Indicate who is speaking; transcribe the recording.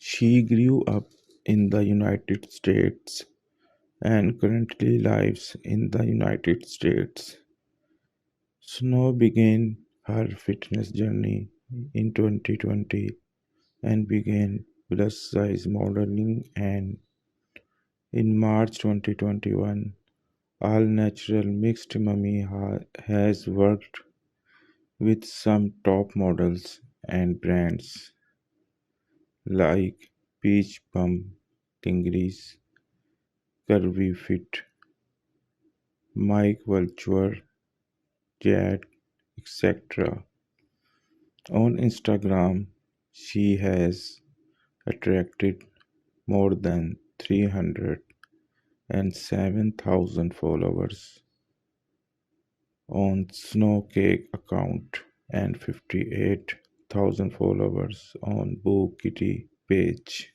Speaker 1: She grew up in the United States and currently lives in the United States. Snow began her fitness journey in 2020 and began plus-size modeling, and in March 2021 all-natural mixed mummy has worked with some top models and brands like Peach Bum, Tingris, Curvy Fit, Mike Vulture, Jad, etc. On Instagram, she has attracted more than 307,000 followers on Snowcake account and 58,000 followers on Boo Kitty page.